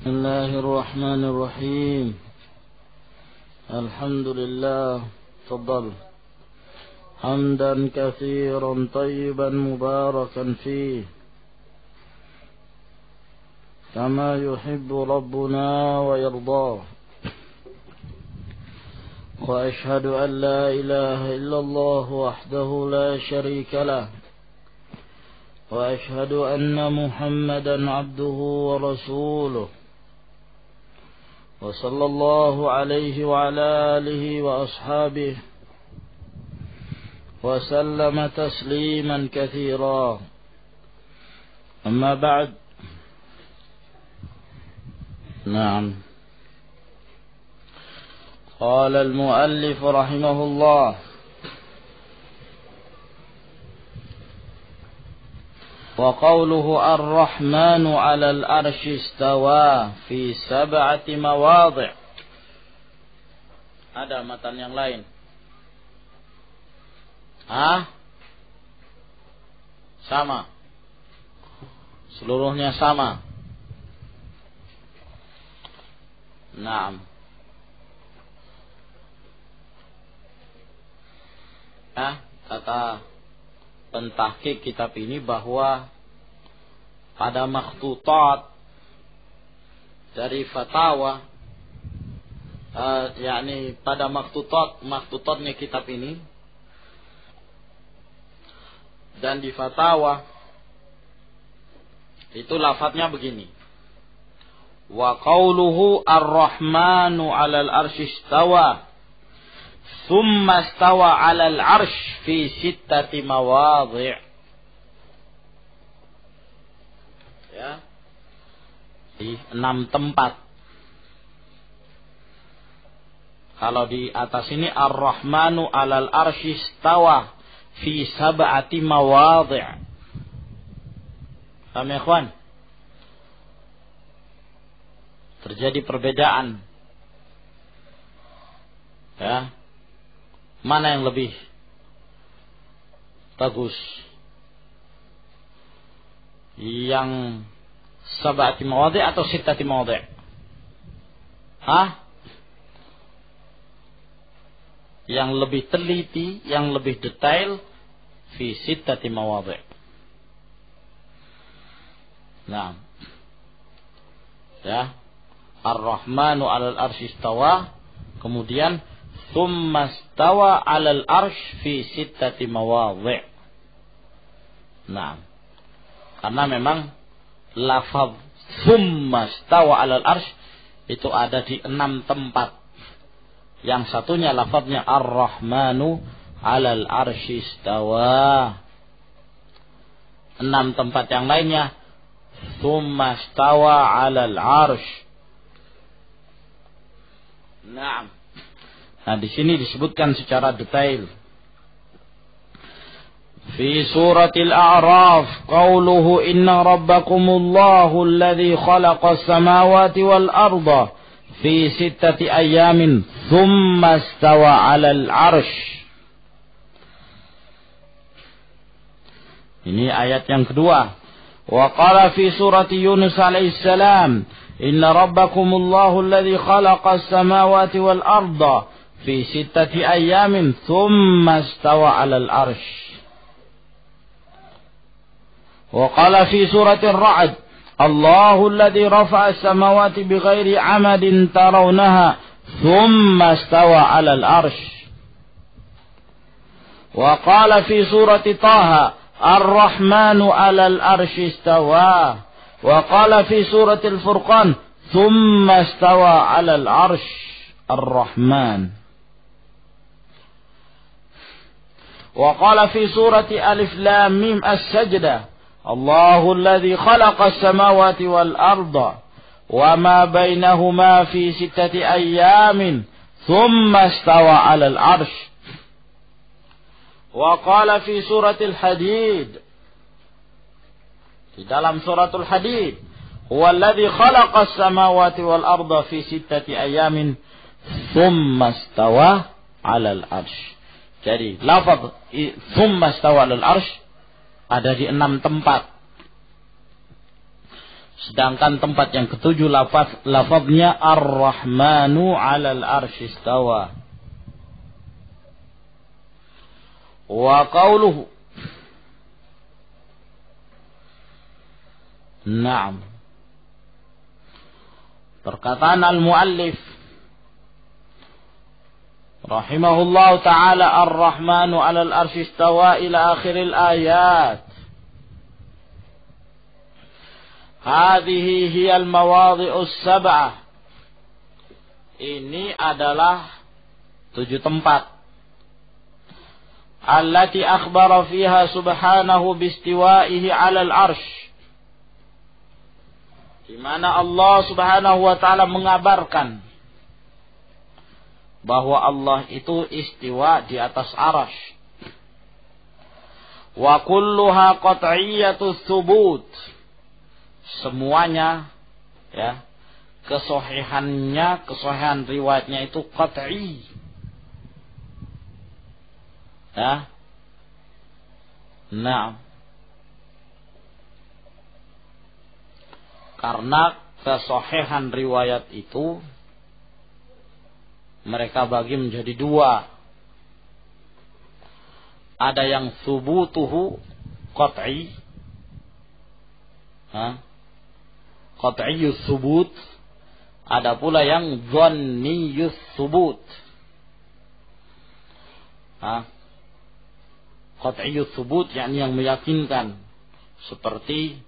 بسم الله الرحمن الرحيم. الحمد لله. تفضل. حمدا كثيرا طيبا مباركا فيه كما يحب ربنا ويرضاه. وأشهد أن لا إله إلا الله وحده لا شريك له، وأشهد أن محمدا عبده ورسوله، وصلى الله عليه وعلى آله وأصحابه وسلم تسليما كثيرا. أما بعد. نعم. قال المؤلف رحمه الله: وقوله الرحمن على العرش استوى في 7 مواضع. Ada matan yang lain? Sama. Seluruhnya sama. Naam. Kata pentahqiq kitab ini bahwa pada makhtutat dari fatwa, yakni pada makhtutatnya kitab ini dan di fatwa itu lafadznya begini: wa qauluhu ar-rahmanu 'alal arsy istawa thumma istawa 'alal arsy fi 6 mawadhi'. Ya, di 6 tempat. Kalau di atas ini ar-rahmanu 'alal arsy istawa fi 7 mawadhi'. Paham ya, ikhwan? Terjadi perbedaan. Ya. Mana yang lebih bagus? Yang 7 mawadhi' atau 6 mawadhi'? Yang lebih teliti, yang lebih detail fi 6 mawadhi'. Nah. Ya. Ar-Rahmanu 'alal arsy istawa, kemudian thumma istawa 'alal arsy fi 6 mawadhi'. Nah. Karena memang lafaz thumma istawa 'alal arsy itu ada di 6 tempat. Yang satunya lafaznya Ar-Rahmanu 'alal arsy istawa. 6 tempat yang lainnya thumma istawa 'alal arsy. Nah, di sini disebutkan secara detail. Fi suratil A'raf qauluhu inna rabbakumullahu alladhi khalaqas samawati wal arda fi 6 ayamin thumma istawa 'alal 'arsy. Ini ayat yang kedua. Wa qala fi surati Yunus alaihi salam inna rabbakumullahu alladhi khalaqas samawati wal arda fi 6 ayamin thumma istawa 'alal 'arsy. Wa qala fi surati Ar-Ra'd Allahu alladhi rafa'a as-samawati bighairi 'amadin tarawnaha thumma istawa 'alal 'arsy. Wa qala fi surati Taha Ar-Rahmanu 'alal 'arsy istawa. Wa qala fi surati Al-Furqan thumma istawa 'alal 'arsy Ar-Rahman. Wa qala fi surati Alif Lam Mim As-Sajdah Allahu alladhi khalaqa as-samawati wal arda wa ma bainahuma fi 6 ayamin thumma istawa 'alal 'arsy. Wa qala fi surati Al-Hadid, di dalam suratul Hadid, huwa alladhi khalaqa as-samawati wal arda fi 6 ayamin thumma istawa 'alal 'arsy. Jadi lafaz thumma istawa 'alal 'arsy ada di 6 tempat. Sedangkan tempat yang ketujuh lafaznya Ar-Rahmanu 'alal arsy istawa. Wa qauluhu. Naam. Perkataan al-muallif rahimahullahu ta'ala Ar-Rahmanu 'alal arsy istawa ila akhiril ayat. Hadhihi hiyal mawadhi'us sab'ah. Ini adalah 7 tempat. Allati akhbara fiha subhanahu bistiwa'ihi 'alal arsy. Di mana Allah Subhanahu wa taala mengabarkan bahwa Allah itu istiwa di atas arsy. Wa kulluha qat'iyyatut tsubut. Semuanya ya, kesahihan riwayatnya itu qat'i. Ya. Nah, karena kesahihan riwayat itu mereka bagi menjadi 2. Ada yang subutuhu qat'i, qat'iyyus subut. Ada pula yang dhanniyus subut. Qat'iyyus subut yakni yang meyakinkan, seperti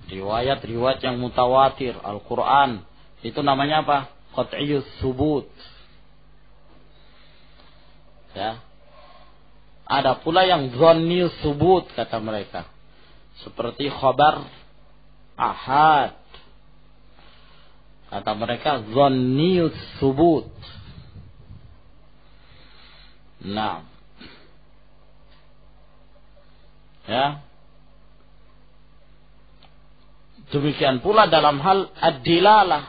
riwayat-riwayat yang mutawatir Al-Quran. Itu namanya apa? Qat'iyyus subut. Ya. Ada pula yang dhanniyus subut kata mereka, seperti khabar ahad. Kata mereka dhanniyus subut. Nah. Ya. Demikian pula dalam hal ad-dilalah,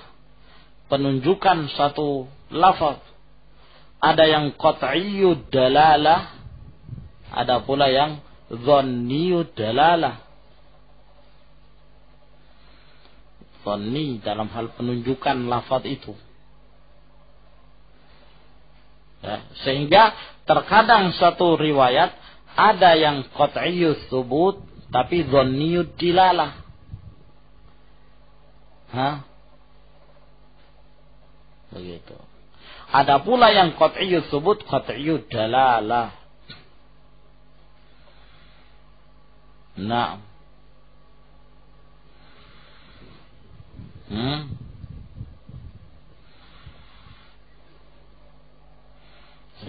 penunjukan satu lafaz. Ada yang qat'iyyud dalalah, ada pula yang dhanniyud dalalah. Dhanni dalam hal penunjukan lafaz itu. Ya, sehingga terkadang satu riwayat ada yang qat'iyyus subut tapi dhanniyud dilalah. Begitu. Ada pula yang qat'iyyus subut qat'iyyud dalalah. Nah.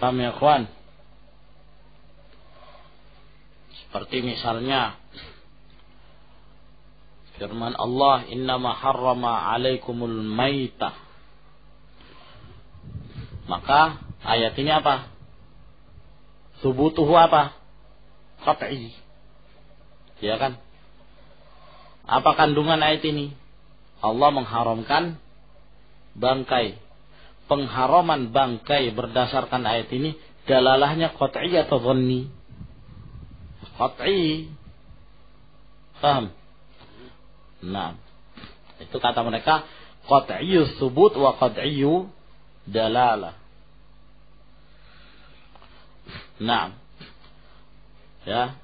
Paham ya kawan? Seperti misalnya firman Allah, innama harrama alaikumul maitah. Maka ayat ini apa? Subutuhu apa? Qat'i. Ya kan? Apa kandungan ayat ini? Allah mengharamkan bangkai. Pengharaman bangkai berdasarkan ayat ini dalalahnya qat'i atau dhanni? Qat'i. Paham? Nah, itu kata mereka qat'iyyus subut wa qat'iyyu dalalah. Nah. Ya.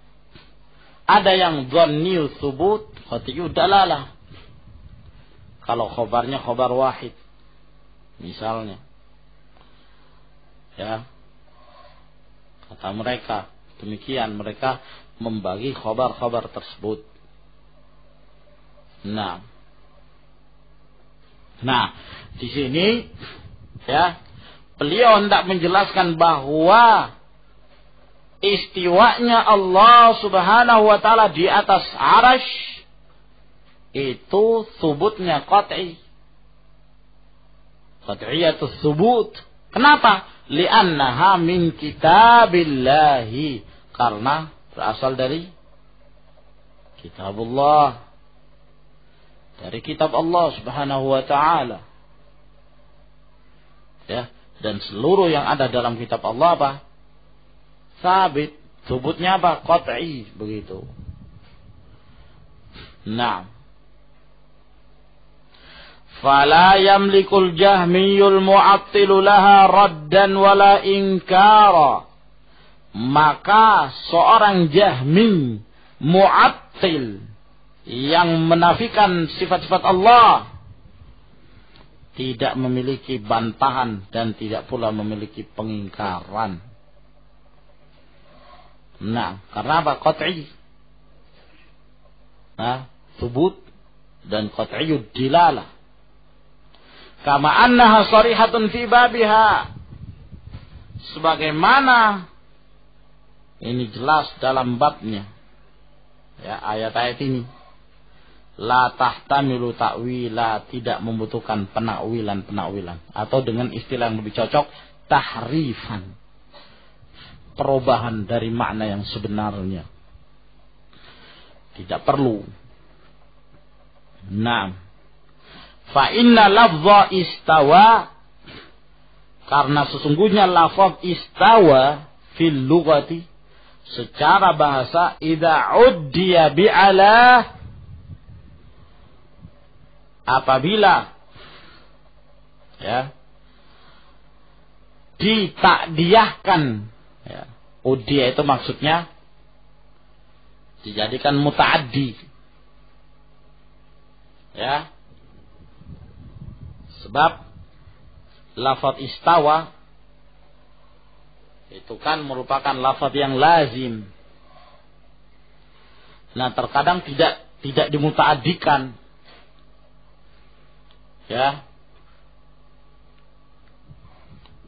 Ada yang dhanniyus subut, qat'iyyu dalalah. Kalau khobarnya khobar wahid. Misalnya. Ya. Kata mereka, demikian mereka membagi khobar-khobar tersebut. Nah, di sini ya, beliau hendak menjelaskan bahwa istiwanya Allah Subhanahu wa taala di atas arsy itu subutnya qat'i. Qat'iyatus subut. Kenapa? Li'annaha min kitabillahi. Karena berasal dari kitabullah. Dari kitab Allah Subhanahu wa ta'ala. Ya, dan seluruh yang ada dalam kitab Allah apa? Sabit. Subutnya apa? Qat'i, begitu. Nah, fala yamlikul jahmiyul mu'attilu laha raddan wala inkara. Maka seorang jahmi mu'attil yang menafikan sifat-sifat Allah tidak memiliki bantahan dan tidak pula memiliki pengingkaran. Nah, karena apa? Qat'i. Nah, thubut dan qat'iyud dilalah. Kama annaha sharihatun fi babiha. Sebagaimana ini jelas dalam babnya. Ya, ayat-ayat ini. La tahtamilu ta'wila, tidak membutuhkan penakwilan. Atau dengan istilah yang lebih cocok, tahrifan. Perubahan dari makna yang sebenarnya. Tidak perlu. Nah, fa inna lafza istawa, karena sesungguhnya lafaz istawa fil lughati secara bahasa idza uddiya bi ala, apabila ya ditakdiyahkan, ya, uddiya itu maksudnya dijadikan muta'addi, ya, sebab lafaz istawa itu kan merupakan lafaz yang lazim. Nah, terkadang tidak dimuta'addikan, ya.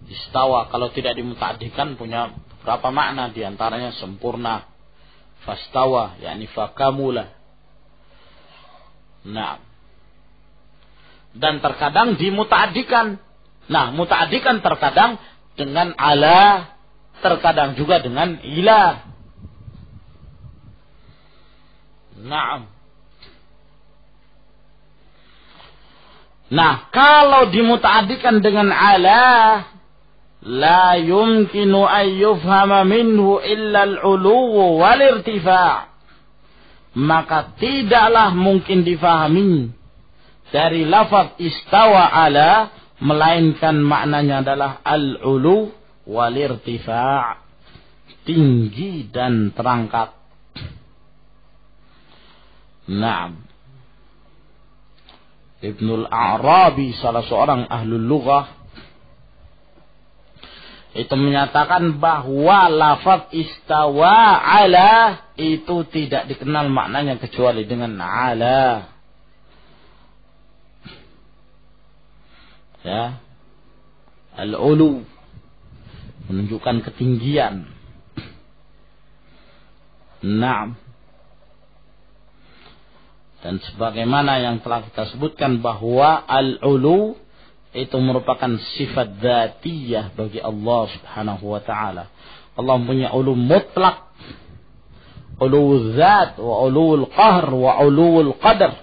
Istawa kalau tidak dimuta'addikan punya berapa makna, diantaranya sempurna, fastawa, yakni fakamula. Nah, dan terkadang dimuta'addikan. Nah, muta'addikan terkadang dengan ala, terkadang juga dengan ila. Naam. Nah, kalau dimuta'addikan dengan ala, la yumkinu an yufhama minhu illa al-'uluw wal irtifa'. Maka tidaklah mungkin difahami dari lafaz istawa ala melainkan maknanya adalah al-'ulu wal irtifa', tinggi dan terangkat. Naam. Ibnul A'rabi, salah seorang ahlul lughah, itu menyatakan bahwa lafaz istawa ala itu tidak dikenal maknanya kecuali dengan ala. Ya. Al-ulu menunjukkan ketinggian. Naam. Dan sebagaimana yang telah kita sebutkan bahwa al-ulu itu merupakan sifat dzatiyah bagi Allah Subhanahu wa taala. Allah punya ulu mutlak, ulu dzat wa ulu qahr wa ulu qadar.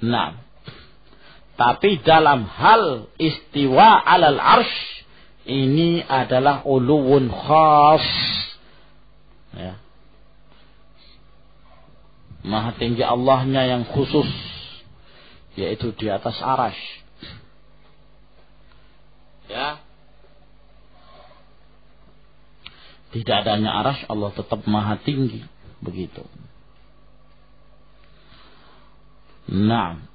Nah, tapi dalam hal istiwa 'alal 'arsy ini adalah uluwun khas. Ya. Maha tinggi Allahnya yang khusus, yaitu di atas arasy. Ya. Tidak adanya arasy, Allah tetap maha tinggi. Begitu. Nah.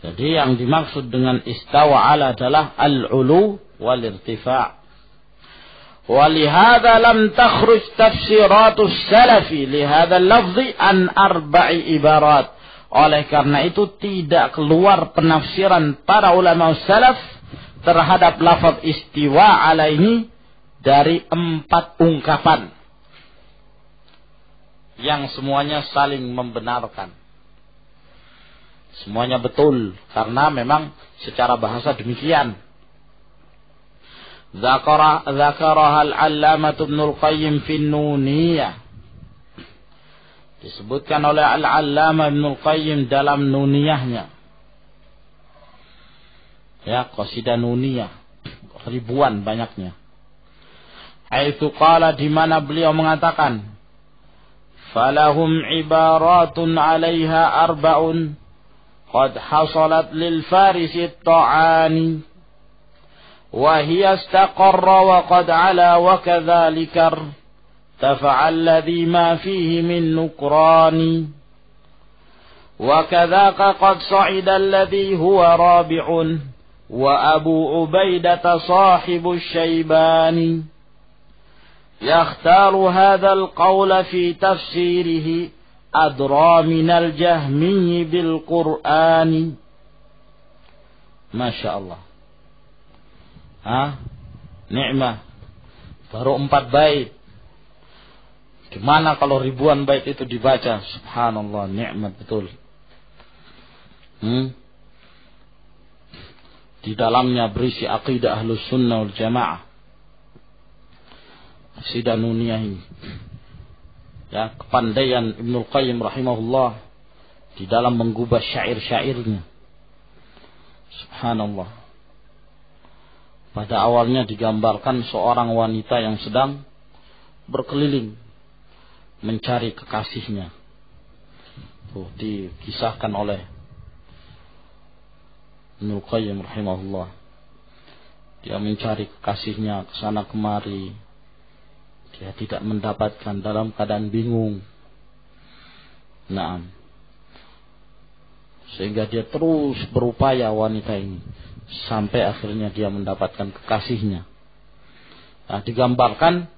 Jadi yang dimaksud dengan istawa ala adalah al-ulu wal irtifa'. ولهذا لم تخرج تفسيرات السلف لهذا اللفظ عن 4 ibarat. Oleh karena itu tidak keluar penafsiran para ulama salaf terhadap lafaz istiwa ala ini dari 4 ungkapan yang semuanya saling membenarkan. Semuanya betul karena memang secara bahasa demikian. Zakaraha al-'allamah Ibnul Qayyim fi Nuniyah. Disebutkan oleh al-'allamah Ibnul Qayyim dalam Nuniyahnya. Ya, qasidah Nuniyah. Ribuan banyaknya. haitsu qala, di mana beliau mengatakan, falahum ibaratun 'alaiha arba'un qad hasalat lil farisi at-ta'ani wa hiya istaqarra wa qad 'ala wa kadzalika tafa'al ladhi ma fihi min nukrani wa kadzaka qad sa'ida alladhi huwa rabi'un wa Abu Ubaidah sahibu Syaibani yakhtaru hadzal qawla fi tafsirihi adra minal Jahmi bil Qur'ani. Masya Allah. Nikmah. Baru 4 bait. Gimana kalau ribuan bait itu dibaca? Subhanallah, nikmat betul. Di dalamnya berisi aqidah Ahlus Sunnah wal Jamaah. Aqidah Nuniyah ini. Ya, kepandaian Ibnul Qayyim rahimahullah di dalam menggubah syair-syairnya. Subhanallah. Pada awalnya digambarkan seorang wanita yang sedang berkeliling mencari kekasihnya. Tuh dikisahkan oleh Ibnul Qayyim rahimahullah. Dia mencari kekasihnya kesana kemari. Dia tidak mendapatkan, dalam keadaan bingung. Sehingga dia terus berupaya, wanita ini, sampai akhirnya dia mendapatkan kekasihnya. Digambarkan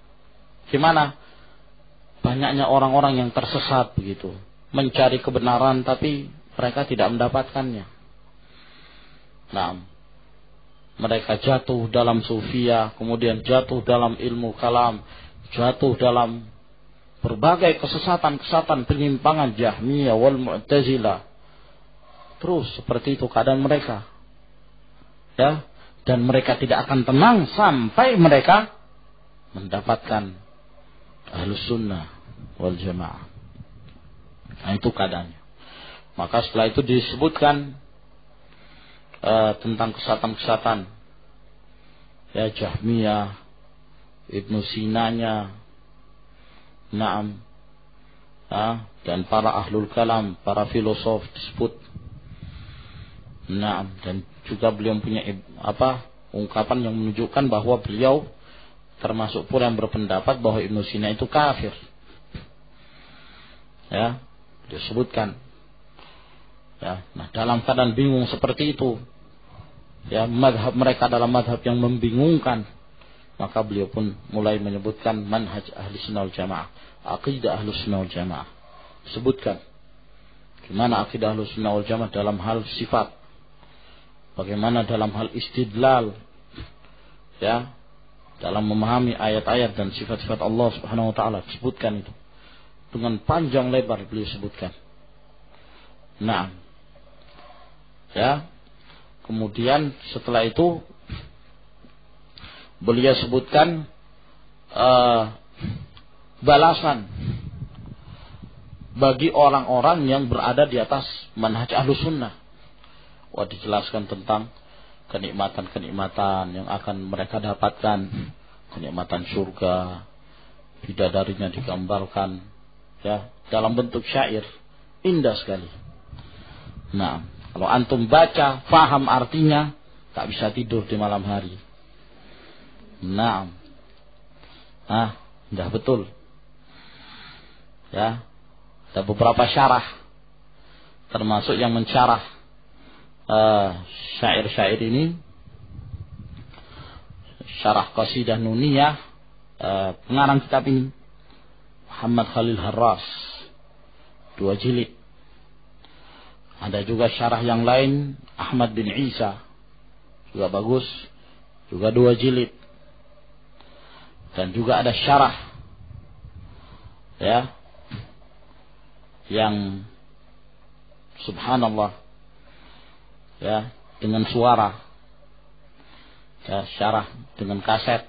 gimana banyaknya orang-orang yang tersesat begitu, mencari kebenaran tapi mereka tidak mendapatkannya. Mereka jatuh dalam sufiyah, kemudian jatuh dalam ilmu kalam, jatuh dalam berbagai kesesatan-kesesatan, penyimpangan Jahmiyah wal Mu'tazilah. Terus seperti itu keadaan mereka. Ya, dan mereka tidak akan tenang sampai mereka mendapatkan Ahlus Sunnah wal Jamaah. Itu keadaannya. Maka setelah itu disebutkan tentang kesesatan-kesesatan. Ya, Jahmiyah, Ibnu Sinanya, dan para ahlul kalam, para filosof disebut. Dan juga beliau punya ungkapan yang menunjukkan bahwa beliau termasuk pula yang berpendapat bahwa Ibnu Sina itu kafir. Ya, disebutkan. Ya, dalam keadaan bingung seperti itu, ya, madhab mereka adalah madhab yang membingungkan. Maka beliau pun mulai menyebutkan manhaj ahli sunnah wal jamaah, aqidah ahli sunnah wal jamaah. Sebutkan gimana aqidah ahli sunnah wal jamaah dalam hal sifat, bagaimana dalam hal istidlal, ya, dalam memahami ayat-ayat dan sifat-sifat Allah Subhanahu wa taala. Sebutkan itu dengan panjang lebar beliau sebutkan. Ya, kemudian setelah itu beliau sebutkan balasan bagi orang-orang yang berada di atas manhaj Ahlus Sunnah. Dijelaskan tentang kenikmatan-kenikmatan yang akan mereka dapatkan, kenikmatan surga, bidadarinya digambarkan, ya, dalam bentuk syair, indah sekali. Kalau antum baca, faham artinya, tak bisa tidur di malam hari. Indah betul. Ya, ada beberapa syarah, termasuk yang mensyarah syair-syair ini, syarah Qasidah Nuniyah, pengarang kitab ini Muhammad Khalil Harras, 2 jilid. Ada juga syarah yang lain Ahmad bin Isa, juga bagus, juga 2 jilid. Dan juga ada syarah, ya, yang subhanallah, ya, dengan suara, ya, syarah dengan kaset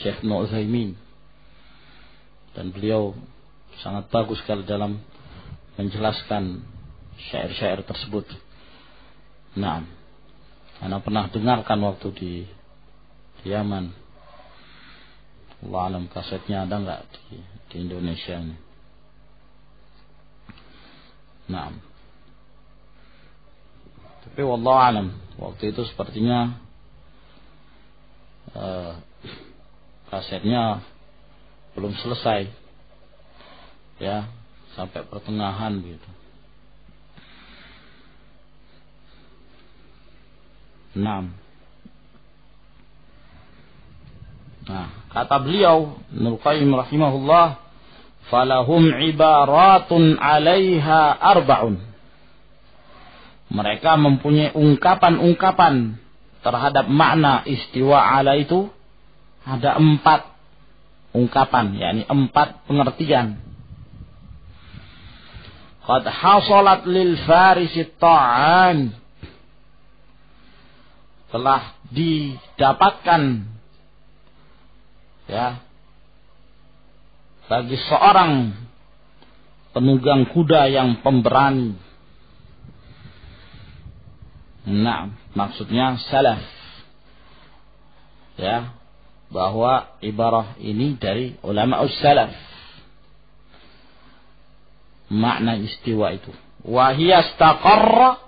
Syekh Ibnu Utsaimin. Dan beliau sangat bagus sekali dalam menjelaskan syair-syair tersebut. Ana pernah dengarkan waktu di Yaman. Allah alam kasetnya ada nggak di Indonesia ini. Nah, tapi wallahu alam waktu itu sepertinya kasetnya belum selesai, ya, sampai pertengahan gitu. Nah, kata beliau Ibnu Qayyim rahimahullah, falahum ibaratun 'alaiha arba'un. Mereka mempunyai ungkapan-ungkapan terhadap makna istiwa ala itu, ada 4 ungkapan, yakni 4 pengertian. Qad hasalat lil farisi ta'an, telah didapatkan, ya, bagi seorang penunggang kuda yang pemberani. Nah, maksudnya salaf, ya, bahwa ibarah ini dari ulama salaf, makna istiwa itu. Wa hiya istaqarra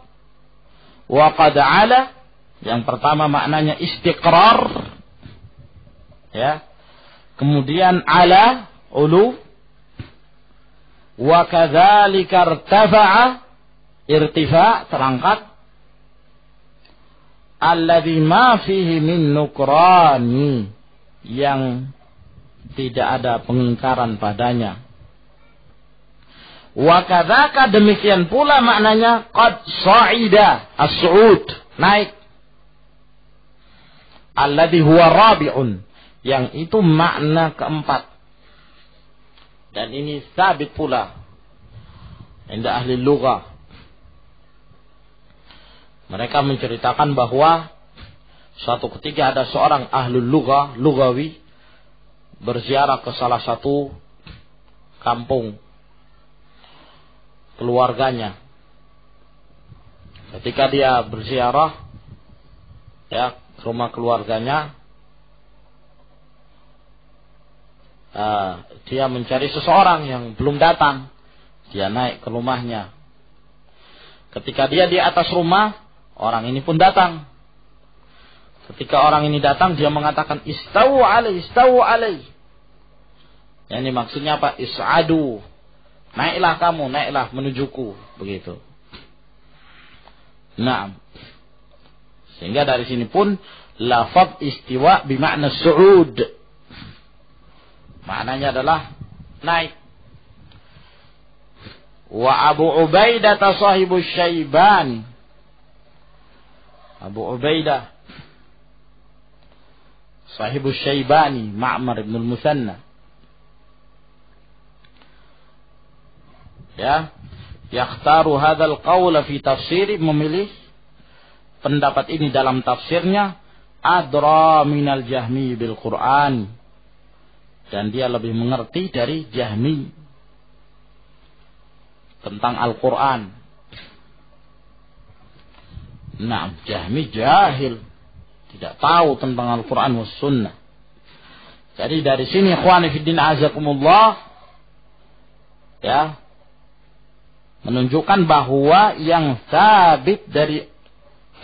wa qad ala, yang pertama maknanya istiqrar, ya, kemudian ala, ulu, wa kadzalika irtafa'a, irtifa, terangkat, alladzi ma fihi min nukrani, yang tidak ada pengingkaran padanya. Wa kadzaka, demikian pula maknanya qad sa'ida, as-su'ud, naik, alladzi huwa rabi'un, yang itu makna keempat. Dan ini sabit pula inda ahli lughah. Mereka menceritakan bahwa suatu ketika ada seorang ahli lughah, lughawi, berziarah ke salah satu kampung keluarganya. Ketika dia berziarah, ya, ke rumah keluarganya, dia mencari seseorang yang belum datang. Dia naik ke rumahnya. Ketika dia di atas rumah, orang ini pun datang. Ketika orang ini datang, dia mengatakan istawu alai, istawu alai. Yang ini maksudnya apa? Is'adu, naiklah kamu, naiklah menujuku, begitu. Nah, sehingga dari sini pun lafaz istiwa bimakna su'ud, maknanya adalah naik. Wa Abu Ubaidah sahibu Syaibani, Abu Ubaidah sahibu Syaibani, Ma'mar ibn al-Musanna, ya, yakhtaru hadzal qaula fi tafsiri, memilih pendapat ini dalam tafsirnya, adra minal Jahmi bil Qur'an, dan dia lebih mengerti dari Jahmi tentang Al-Quran. Nah, Jahmi jahil, tidak tahu tentang Al-Quran was sunnah. Jadi dari sini ikhwani fiddin azakumullah, ya, menunjukkan bahwa yang sabit dari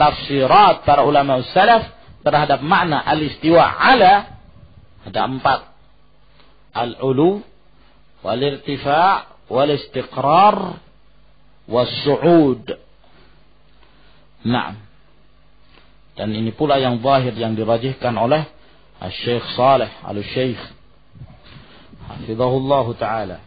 tafsirat para ulama salaf terhadap makna al-istiwa ala ada 4. Al-ulu, wal-irtifa', wal-istiqrar, was-su'ud. Nah, dan ini pula yang zahir yang dirajihkan oleh Syekh Saleh Al-Syekh hafizahullah ta'ala.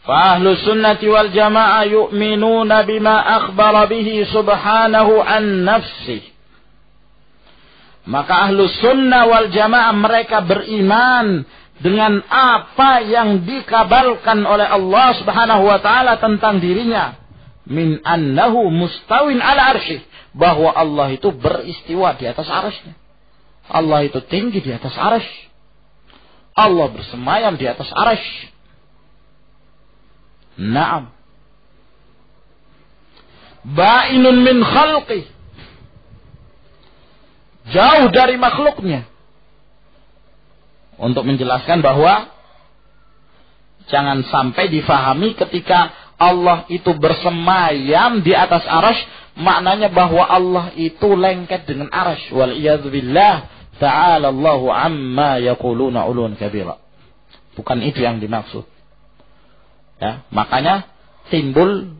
Fa ahlus sunnati wal jamaah yu'minuna bima akhbara bihi subhanahu an nafsihi. Maka ahlus sunnah wal jamaah mereka beriman dengan apa yang dikabarkan oleh Allah subhanahu wa ta'ala tentang dirinya. Min annahu mustawin ala arsyih, bahwa Allah itu beristiwa di atas arsy-Nya. Allah itu tinggi di atas arsy. Allah bersemayam di atas arsy. Naam. Ba'inun min khalqih, jauh dari makhluknya. untuk menjelaskan bahwa jangan sampai difahami ketika Allah itu bersemayam di atas arasy, maknanya bahwa Allah itu lengket dengan arasy. Wal'iyadzubillah, ta'ala Allahu amma yaquluna 'uluwan kabira. Bukan itu yang dimaksud. Ya, makanya timbul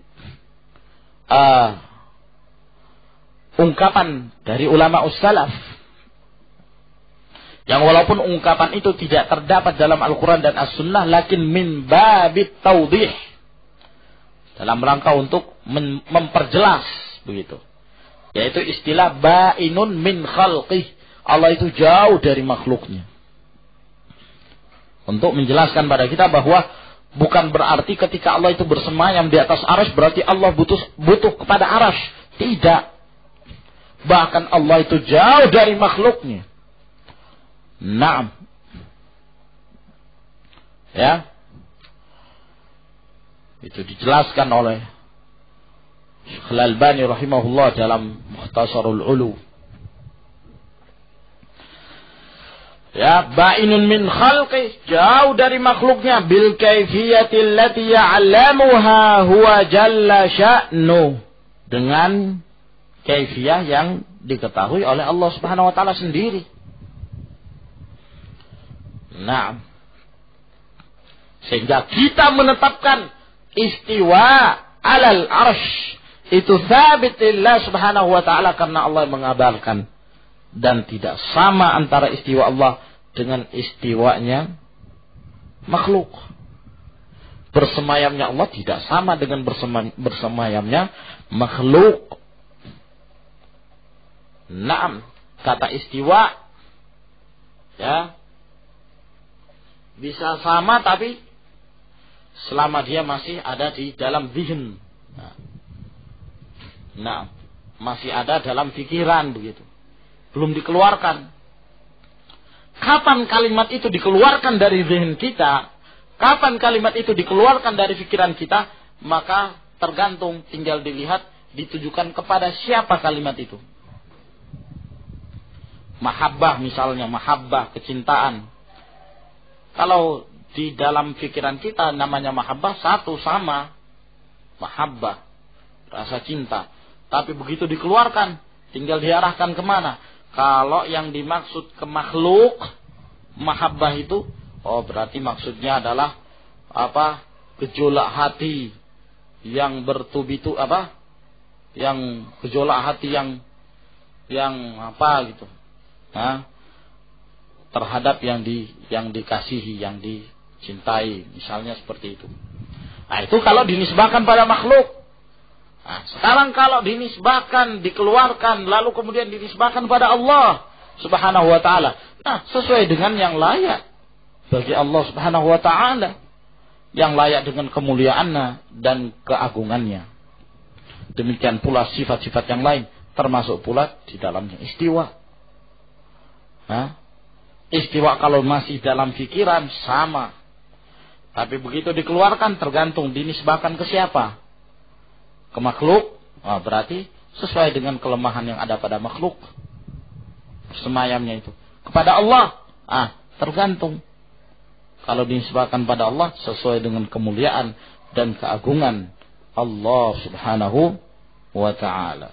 ungkapan dari ulama ussalaf yang walaupun ungkapan itu tidak terdapat dalam Al-Quran dan As-Sunnah, lakin min babit tawdih, dalam rangka untuk memperjelas begitu, yaitu istilah ba'inun min khalqih, Allah itu jauh dari makhluknya, untuk menjelaskan pada kita bahwa bukan berarti ketika Allah itu bersemayam di atas arasy berarti Allah butuh kepada arasy. Tidak. Bahkan Allah itu jauh dari makhluknya. Naam. Ya. Itu dijelaskan oleh Syekh Al-Albani rahimahullah dalam Mukhtasarul Ulu. Ya, ba'inun min khalqih, jauh dari makhluknya, bil kaifiyatil lati ya'lamuha huwa jalla sya'nu, dengan kaifiyah yang diketahui oleh Allah Subhanahu wa taala sendiri. Nah, sehingga kita menetapkan istiwa alal arsh itu tsabit lillah Subhanahu wa taala karena Allah mengabarkan, dan tidak sama antara istiwa Allah dengan istiwanya makhluk. Bersemayamnya Allah tidak sama dengan bersemayamnya makhluk. Naam, kata istiwa ya bisa sama, tapi selama dia masih ada di dalam zihn. Nah, masih ada dalam pikiran begitu. Belum dikeluarkan. Kapan kalimat itu dikeluarkan dari zihn kita, kapan kalimat itu dikeluarkan dari pikiran kita, maka tergantung, tinggal dilihat ditujukan kepada siapa kalimat itu. Mahabbah misalnya, mahabbah, kecintaan. Kalau di dalam pikiran kita namanya mahabbah, satu sama. Mahabbah, rasa cinta. Tapi begitu dikeluarkan, tinggal diarahkan kemana. Kalau yang dimaksud ke makhluk, mahabbah itu, oh berarti maksudnya adalah apa? Gejolak hati yang bertubi-tubi, apa? Yang gejolak hati yang apa gitu. Nah, terhadap yang dikasihi, yang dicintai, misalnya seperti itu. Nah, itu kalau dinisbahkan pada makhluk. Nah, sekarang kalau dinisbahkan, dikeluarkan, lalu kemudian dinisbahkan pada Allah Subhanahu wa taala. Nah, sesuai dengan yang layak bagi Allah Subhanahu wa taala, yang layak dengan kemuliaannya dan keagungannya. Demikian pula sifat-sifat yang lain, termasuk pula di dalamnya istiwa. Nah, istiwa kalau masih dalam pikiran sama, tapi begitu dikeluarkan tergantung dinisbahkan ke siapa. Ke makhluk, berarti sesuai dengan kelemahan yang ada pada makhluk. Semayamnya itu kepada Allah, tergantung. Kalau dinisbahkan pada Allah sesuai dengan kemuliaan dan keagungan Allah Subhanahu wa taala.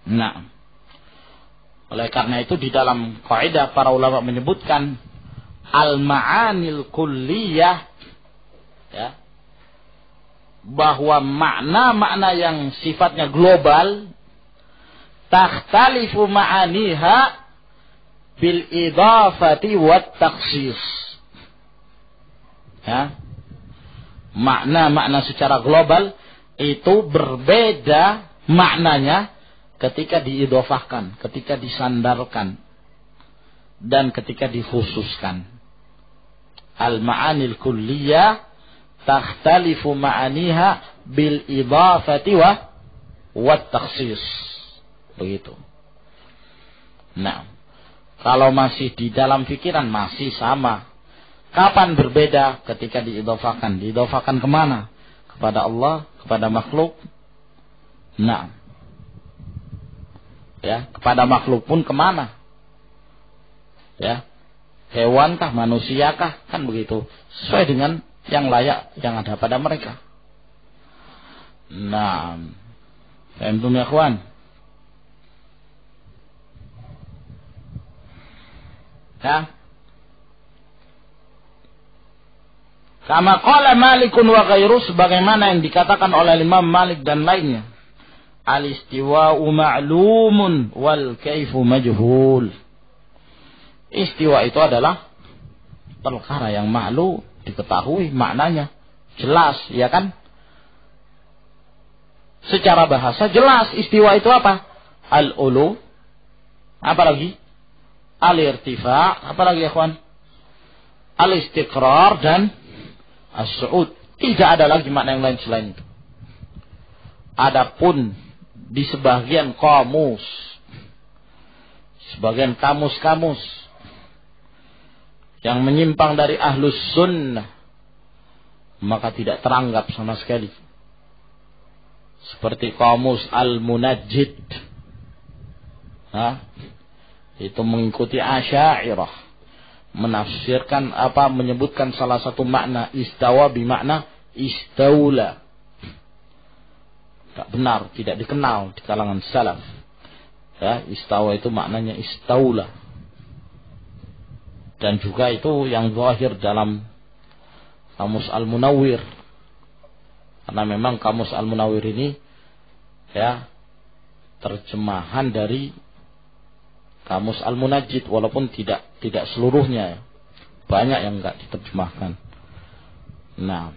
Nah, oleh karena itu di dalam kaidah para ulama menyebutkan al-ma'anil kulliyah, ya, bahwa makna-makna yang sifatnya global takhtalifu ma'aniha bil idafati wat takhsis. Ya. Makna-makna secara global itu berbeda maknanya ketika diidofahkan, ketika disandarkan, dan ketika dikhususkan. Al-ma'anil kulliyah takhtalifu ma'aniha bil idafati wat takhsis. Begitu. Nah, kalau masih di dalam pikiran masih sama. Kapan berbeda? Ketika diidofahkan. Diidofahkan kemana? Kepada Allah, kepada makhluk. Nah, ya, kepada makhluk pun kemana? Ya, hewan kah, manusia kah, kan begitu. Sesuai dengan yang layak yang ada pada mereka. Nah, antum ya ikhwan. Ya. Kama qala Malikun wa ghairu, sebagaimana yang dikatakan oleh Imam Malik dan lainnya. Al-istiwa'u ma'lumun wal kaifu majhul. Istiwa itu adalah perkara yang ma'lum, diketahui maknanya, jelas, ya kan? Secara bahasa jelas istiwa itu apa? Al-ulu, apa lagi? Al-irtifa, apa lagi ya kawan? Al-istiqrar dan as-su'ud. Tidak ada lagi makna yang lain selain itu. Adapun di sebagian kamus, sebagian kamus-kamus yang menyimpang dari ahlus sunnah, maka tidak teranggap sama sekali. Seperti kamus al-munajjid, itu mengikuti Asy'ariyah, menafsirkan apa, menyebutkan salah satu makna istawa bimakna istaula. Tak benar, tidak dikenal di kalangan salaf. Ya, istawa itu maknanya istaula. Dan juga itu yang zahir dalam kamus Al-Munawwir. Karena memang kamus Al-Munawwir ini ya terjemahan dari kamus Al-Munajjid, walaupun tidak seluruhnya. Banyak yang enggak diterjemahkan. Nah,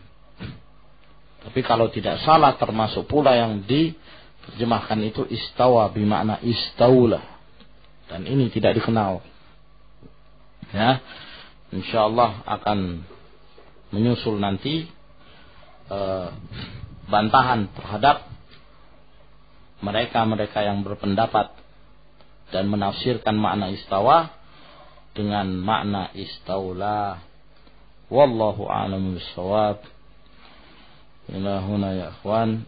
tapi kalau tidak salah termasuk pula yang diterjemahkan itu istawa bimakna istaula. Dan ini tidak dikenal. Ya, insyaallah akan menyusul nanti bantahan terhadap mereka yang berpendapat dan menafsirkan makna istawa dengan makna istaula. Wallahu a'lam bishawab. Ila huna ya ikhwan.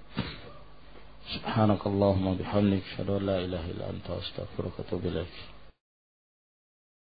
Subhanakallahumma bihamdika asyhadu an la ilaha illa anta astaghfiruka wa atubu ilaik.